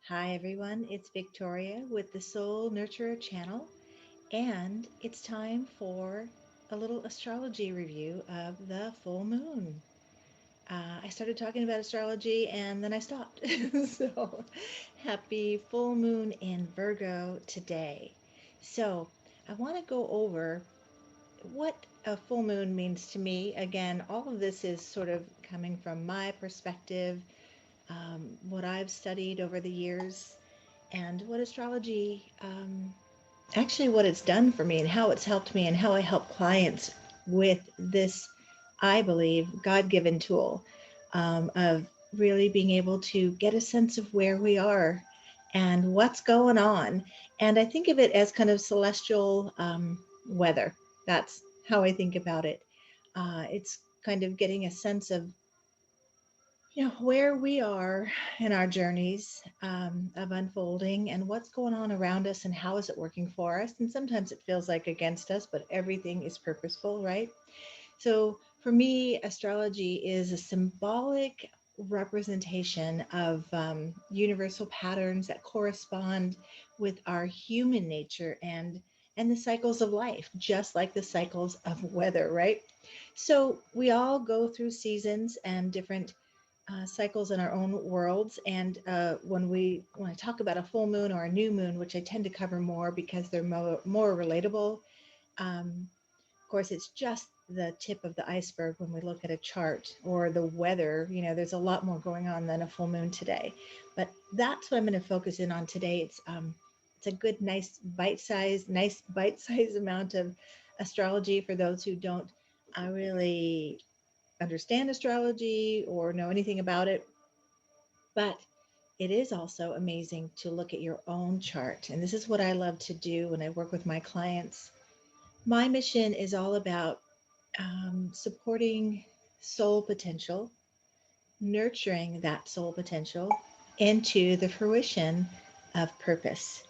Hi everyone, it's Victoria with the Soul Nurturer channel, and it's time for a little astrology review of the full moon. I started talking about astrology and then I stopped. So, happy full moon in Virgo today. So, I want to go over what a full moon means to me. Again, all of this is sort of coming from my perspective, what I've studied over the years and what astrology actually what it's done for me and how it's helped me and how I help clients with this, I believe, God-given tool of really being able to get a sense of where we are and what's going on. And I think of it as kind of celestial weather. That's how I think about it. It's kind of getting a sense of where we are in our journeys of unfolding and what's going on around us and how is it working for us. And sometimes it feels like against us, but everything is purposeful, right? So for me, astrology is a symbolic representation of universal patterns that correspond with our human nature and the cycles of life, just like the cycles of weather, right? So we all go through seasons and different cycles in our own worlds. And when I talk about a full moon or a new moon, which I tend to cover more because they're more relatable, of course, it's just the tip of the iceberg when we look at a chart or the weather. There's a lot more going on than a full moon today. But that's what I'm going to focus in on today. It's a good, nice bite-sized amount of astrology for those who don't really understand astrology or know anything about it. But it is also amazing to look at your own chart. And this is what I love to do when I work with my clients. My mission is all about supporting soul potential, nurturing that soul potential into the fruition of purpose.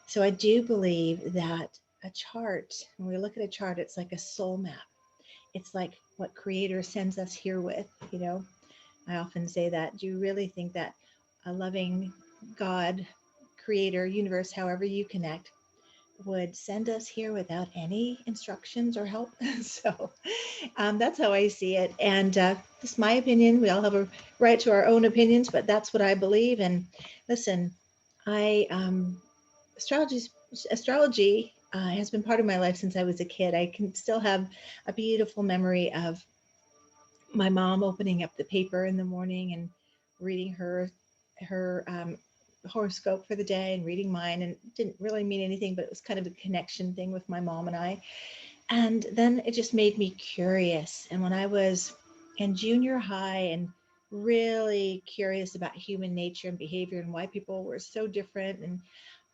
So I do believe that a chart, when we look at a chart, it's like a soul map. It's like what creator sends us here with. I often say that. Do you really think that a loving God, creator, universe, however you connect, would send us here without any instructions or help? So that's how I see it. And this is my opinion. We all have a right to our own opinions, but that's what I believe. And listen, I astrology astrology has been part of my life since I was a kid. I can still have a beautiful memory of my mom opening up the paper in the morning and reading her horoscope for the day and reading mine, and it didn't really mean anything, but it was kind of a connection thing with my mom and I. And then it just made me curious. And when I was in junior high and really curious about human nature and behavior and why people were so different, and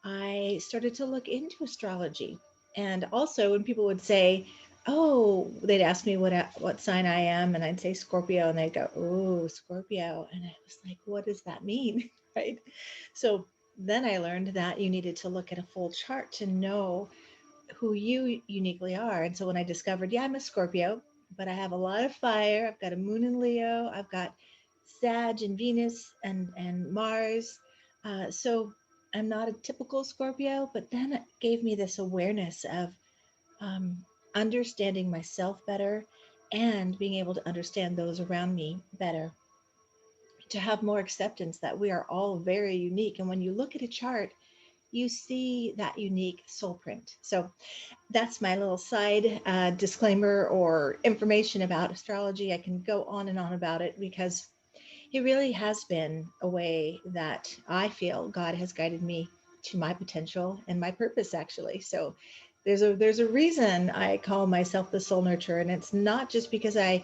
I started to look into astrology. And also, when people would say, "Oh," they'd ask me what sign I am, and I'd say Scorpio, and they'd go, "Oh, Scorpio," and I was like, "What does that mean?" Right? So then I learned that you needed to look at a full chart to know who you uniquely are. And so when I discovered, yeah, I'm a Scorpio, but I have a lot of fire. I've got a moon in Leo. I've got Sag and Venus and Mars. So I'm not a typical Scorpio, but then it gave me this awareness of um, understanding myself better and being able to understand those around me better, to have more acceptance that we are all very unique. And when you look at a chart, you see that unique soul print. So that's my little side disclaimer or information about astrology. I can go on and on about it because it really has been a way that I feel God has guided me to my potential and my purpose, actually. So there's a reason I call myself the soul nurturer, and it's not just because I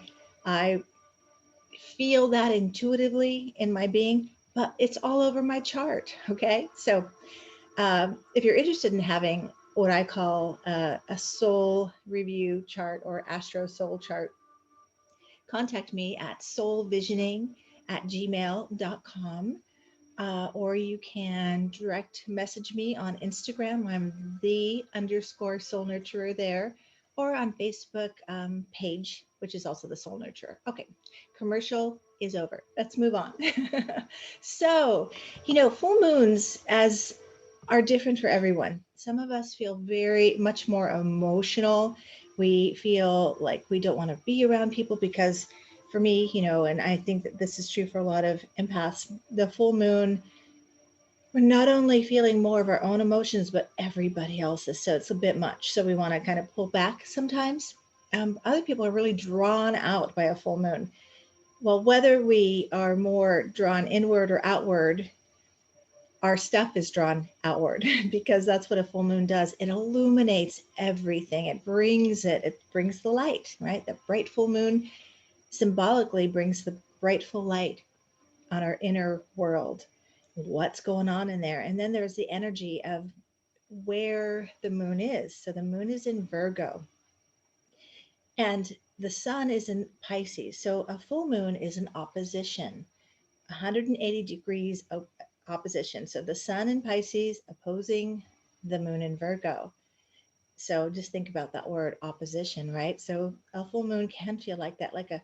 feel that intuitively in my being, but it's all over my chart. Okay, so if you're interested in having what I call a soul review chart or astro soul chart, contact me at soulvisioning@gmail.com. Or you can direct message me on Instagram. I'm the underscore soul nurturer there. or on Facebook page, which is also the Soul Nurturer. Okay, commercial is over. Let's move on. So, full moons as are different for everyone. Some of us feel very much more emotional. We feel like we don't want to be around people because for me, and I think that this is true for a lot of empaths, the full moon, we're not only feeling more of our own emotions, but everybody else's. So it's a bit much. So we want to kind of pull back sometimes. Other people are really drawn out by a full moon. Well, whether we are more drawn inward or outward, our stuff is drawn outward because that's what a full moon does. It illuminates everything. It brings the light, right? The bright full moon symbolically brings the bright full light on our inner world. What's going on in there? And then there's the energy of where the moon is. So the moon is in Virgo and the sun is in Pisces. So a full moon is an opposition, 180 degrees of opposition. So the sun in Pisces opposing the moon in Virgo. So just think about that word opposition, right? So a full moon can feel like that, like a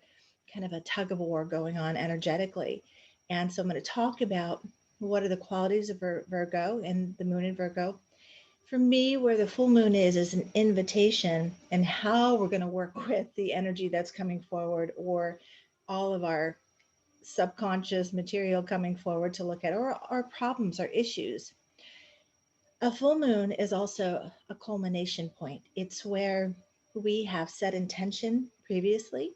kind of a tug of war going on energetically. And so I'm going to talk about what are the qualities of Virgo and the moon in Virgo. For me, where the full moon is an invitation and how we're going to work with the energy that's coming forward or all of our subconscious material coming forward to look at, or our problems, our issues. A full moon is also a culmination point. It's where we have set intention previously,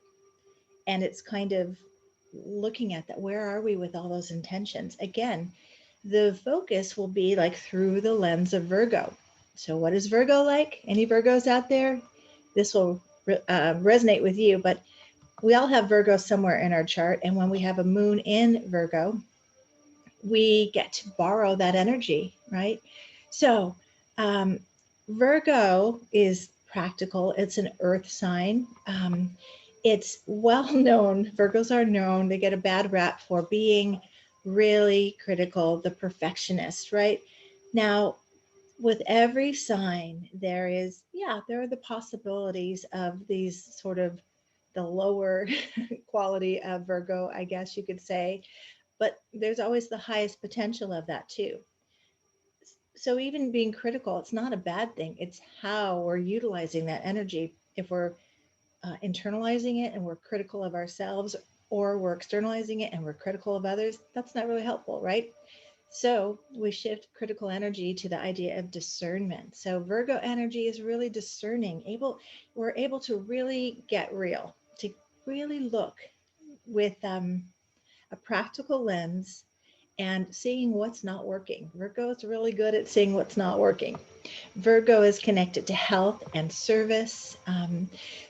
and it's kind of looking at that. Where are we with all those intentions? Again, the focus will be like through the lens of Virgo. So, what is Virgo like? Any Virgos out there? This will resonate with you, but we all have Virgo somewhere in our chart. And when we have a moon in Virgo, we get to borrow that energy, right? So, um, Virgo is practical, it's an earth sign. It's well known, Virgos are known, they get a bad rap for being really critical, the perfectionist, right? Now, with every sign, there are the possibilities of these sort of the lower quality of Virgo, I guess you could say, but there's always the highest potential of that too. So even being critical, it's not a bad thing. It's how we're utilizing that energy. If we're internalizing it and we're critical of ourselves, or we're externalizing it and we're critical of others, that's not really helpful, right? So we shift critical energy to the idea of discernment. So Virgo energy is really discerning. We're able to really get real, to really look with a practical lens and seeing what's not working. Virgo is really good at seeing what's not working. Virgo is connected to health and service.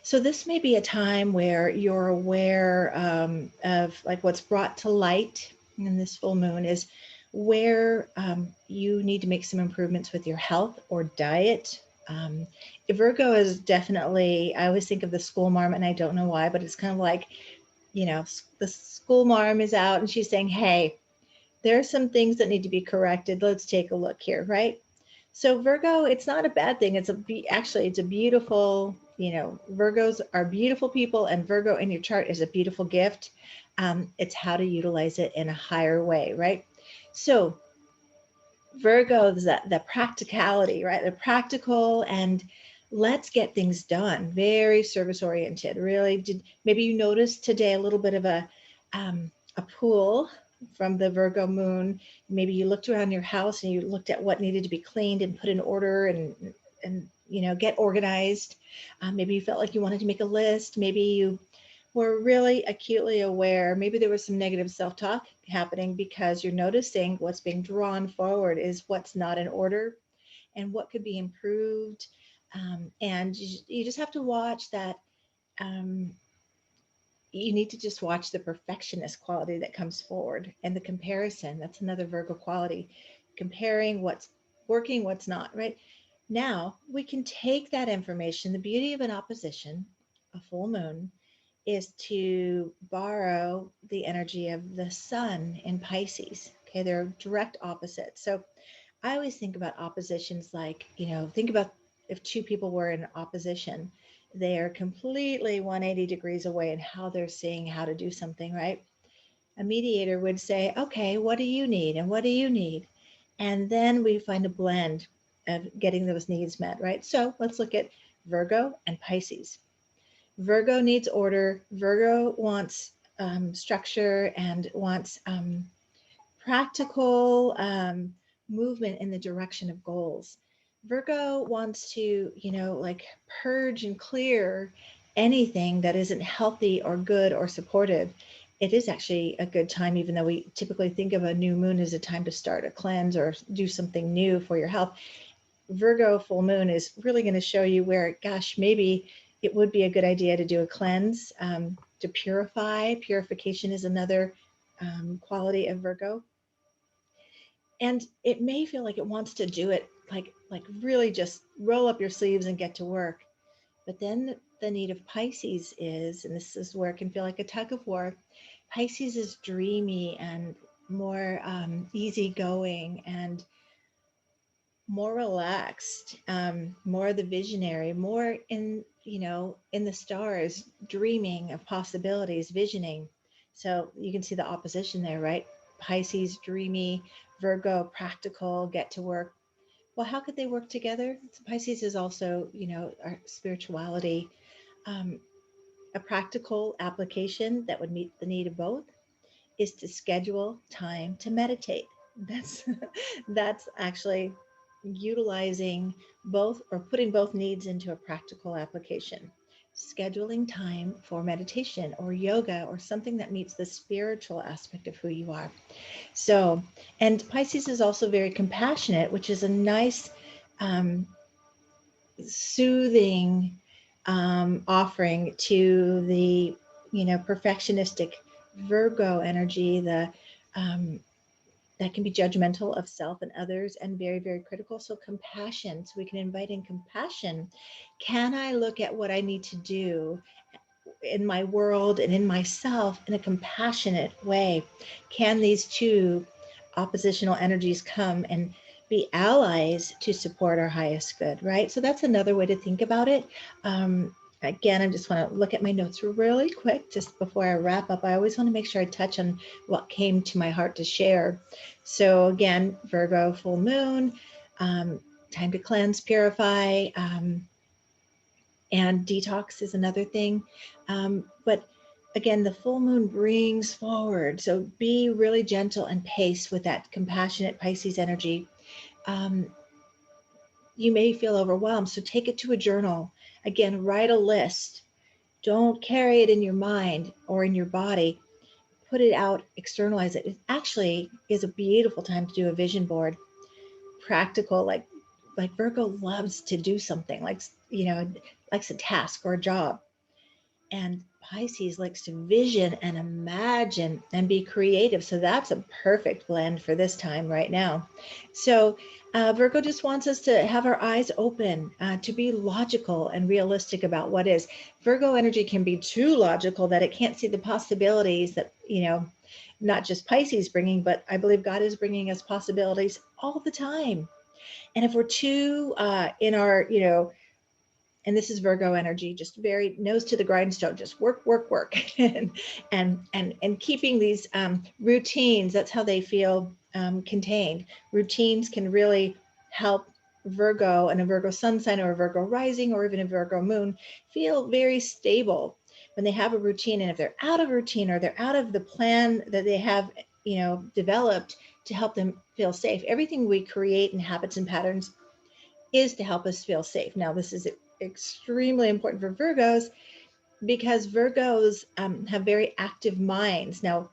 So this may be a time where you're aware of like what's brought to light in this full moon is where you need to make some improvements with your health or diet. Virgo is definitely, I always think of the school marm, and I don't know why, but it's kind of like, the school marm is out and she's saying, hey, there are some things that need to be corrected. Let's take a look here, right? So Virgo, it's not a bad thing. Actually, it's a beautiful, Virgos are beautiful people, and Virgo in your chart is a beautiful gift. It's how to utilize it in a higher way, right? So Virgo is that the practicality, right? The practical and let's get things done. Very service oriented. Really, did maybe you noticed today a little bit of a pull from the Virgo moon. Maybe you looked around your house and you looked at what needed to be cleaned and put in order and get organized. Maybe you felt like you wanted to make a list. Maybe you were really acutely aware. Maybe there was some negative self-talk happening because you're noticing what's being drawn forward is what's not in order and what could be improved. And you just have to watch that. Um, you need to just watch the perfectionist quality that comes forward and the comparison. That's another Virgo quality, comparing what's working, what's not, right? Now we can take that information. The beauty of an opposition, a full moon, is to borrow the energy of the sun in Pisces. Okay, they're direct opposites. So I always think about oppositions like, think about if two people were in opposition. They are completely 180 degrees away in how they're seeing how to do something, right? A mediator would say, okay, what do you need? And what do you need? And then we find a blend of getting those needs met, right? So let's look at Virgo and Pisces. Virgo needs order. Virgo wants structure and wants practical movement in the direction of goals. Virgo wants to, like purge and clear anything that isn't healthy or good or supportive. It is actually a good time, even though we typically think of a new moon as a time to start a cleanse or do something new for your health. Virgo full moon is really going to show you where, gosh, maybe it would be a good idea to do a cleanse, to purify. Purification is another quality of Virgo, and it may feel like it wants to do it like really just roll up your sleeves and get to work. But then the need of Pisces is, and this is where it can feel like a tug of war. Pisces is dreamy and more easygoing and more relaxed, more the visionary, more in, in the stars, dreaming of possibilities, visioning. So you can see the opposition there, right? Pisces, dreamy, Virgo, practical, get to work. Well, how could they work together? Pisces is also, our spirituality, um, a practical application that would meet the need of both is to schedule time to meditate. That's that's actually utilizing both or putting both needs into a practical application. Scheduling time for meditation or yoga or something that meets the spiritual aspect of who you are. So, and Pisces is also very compassionate, which is a nice, um, soothing offering to the, perfectionistic Virgo energy, the that can be judgmental of self and others and very, very critical. So compassion, so we can invite in compassion. Can I look at what I need to do in my world and in myself in a compassionate way? Can these two oppositional energies come and be allies to support our highest good, right? So that's another way to think about it. Again, I just want to look at my notes really quick just before I wrap up. I always want to make sure I touch on what came to my heart to share. So again, Virgo full moon, um, time to cleanse, purify, and detox is another thing. But again, the full moon brings forward. So be really gentle and pace with that compassionate Pisces energy. Um, you may feel overwhelmed, so take it to a journal. Again, write a list. Don't carry it in your mind or in your body. Put it out, externalize it. It actually is a beautiful time to do a vision board. Practical, like Virgo loves to do something, like, likes a task or a job. And Pisces likes to vision and imagine and be creative. So that's a perfect blend for this time right now. So Virgo just wants us to have our eyes open, to be logical and realistic about what is. Virgo energy can be too logical that it can't see the possibilities that, not just Pisces bringing, but I believe God is bringing us possibilities all the time. And if we're too in our, and this is Virgo energy, just very nose to the grindstone, just work, work, work, and keeping these routines. That's how they feel contained. Routines can really help Virgo and a Virgo sun sign or a Virgo rising or even a Virgo moon feel very stable when they have a routine. And if they're out of routine or they're out of the plan that they have, developed to help them feel safe, everything we create in habits and patterns is to help us feel safe. Now, this is extremely important for Virgos because Virgos have very active minds. Now,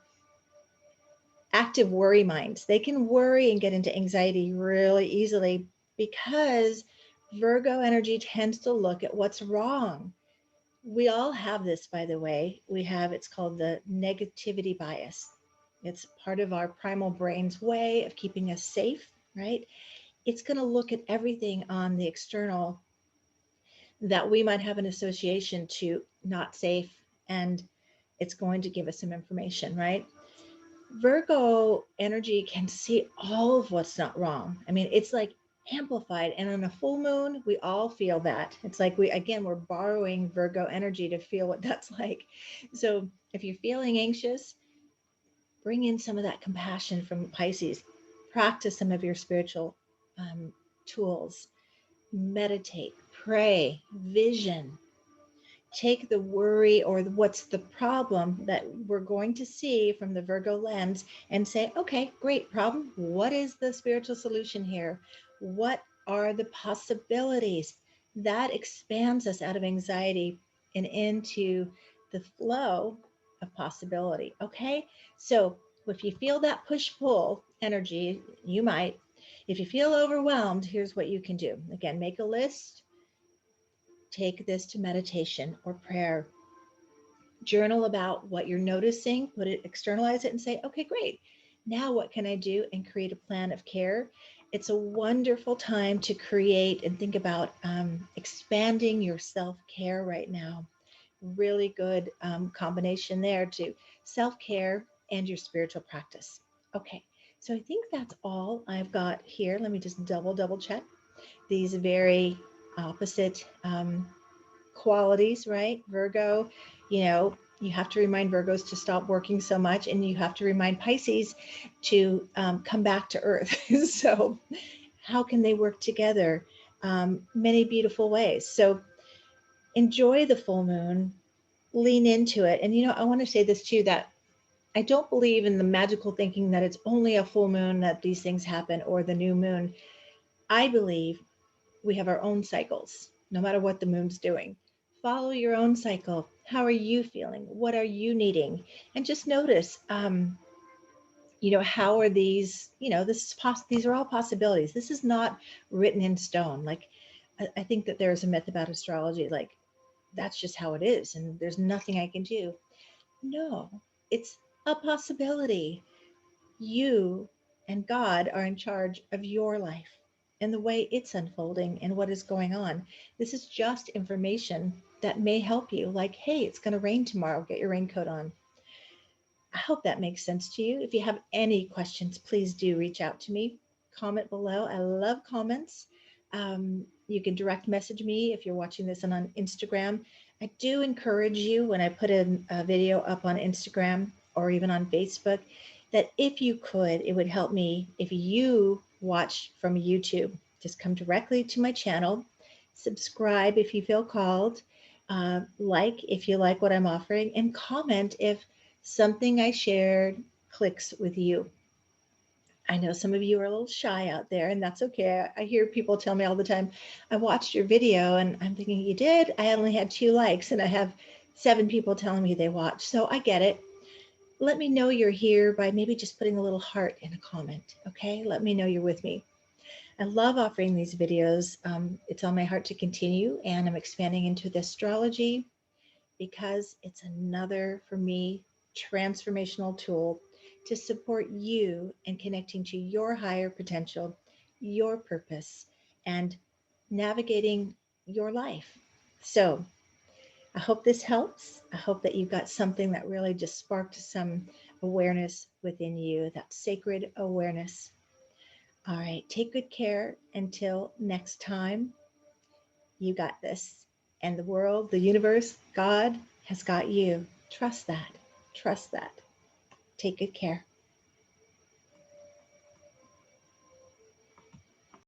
active worry minds, they can worry and get into anxiety really easily because Virgo energy tends to look at what's wrong. We all have this, by the way. It's called the negativity bias. It's part of our primal brain's way of keeping us safe, right? It's going to look at everything on the external that we might have an association to not safe, and it's going to give us some information, right? Virgo energy can see all of what's not wrong. I mean, it's like amplified. And on a full moon, we all feel that. It's like we're borrowing Virgo energy to feel what that's like. So if you're feeling anxious, bring in some of that compassion from Pisces. Practice some of your spiritual um, tools. Meditate, pray, vision. Take the worry or what's the problem that we're going to see from the Virgo lens and say, okay, great problem. What is the spiritual solution here? What are the possibilities? That expands us out of anxiety and into the flow of possibility. Okay. So if you feel that push pull energy, you might. If you feel overwhelmed, here's what you can do. Again, make a list, take this to meditation or prayer, journal about what you're noticing, put it, externalize it, and say, okay, great. Now what can I do? And create a plan of care. It's a wonderful time to create and think about expanding your self care right now. Really good combination there to self care and your spiritual practice. Okay, so I think that's all I've got here. Let me just double check these very opposite qualities, right? Virgo, you have to remind Virgos to stop working so much, and you have to remind Pisces to come back to Earth. So, how can they work together? Many beautiful ways. So, enjoy the full moon, lean into it. And, I want to say this too, that I don't believe in the magical thinking that it's only a full moon that these things happen or the new moon. I believe we have our own cycles, no matter what the moon's doing. Follow your own cycle. How are you feeling? What are you needing? And just notice, how are these, these are all possibilities. This is not written in stone. Like, I think that there's a myth about astrology, like, that's just how it is, and there's nothing I can do. No, it's a possibility. You and God are in charge of your life and the way it's unfolding and what is going on. This is just information that may help you. Like, hey, it's going to rain tomorrow. Get your raincoat on. I hope that makes sense to you. If you have any questions, please do reach out to me. Comment below. I love comments. You can direct message me if you're watching this on Instagram. I do encourage you when I put a video up on Instagram or even on Facebook that if you could, it would help me if you watch from YouTube. Just come directly to my channel, subscribe if you feel called, like if you like what I'm offering, and comment if something I shared clicks with you. I know some of you are a little shy out there, and that's okay. I hear people tell me all the time, I watched your video, and I'm thinking, you did? I only had 2 likes, and I have 7 people telling me they watched. So I get it. Let me know you're here by maybe just putting a little heart in a comment, okay? Let me know you're with me. I love offering these videos. It's on my heart to continue, and I'm expanding into the astrology because it's another, for me, transformational tool to support you in connecting to your higher potential, your purpose, and navigating your life. So I hope this helps. I hope that you got something that really just sparked some awareness within you, that sacred awareness. All right, take good care until next time. You got this. And the world, the universe, God has got you. Trust that. Trust that. Take good care.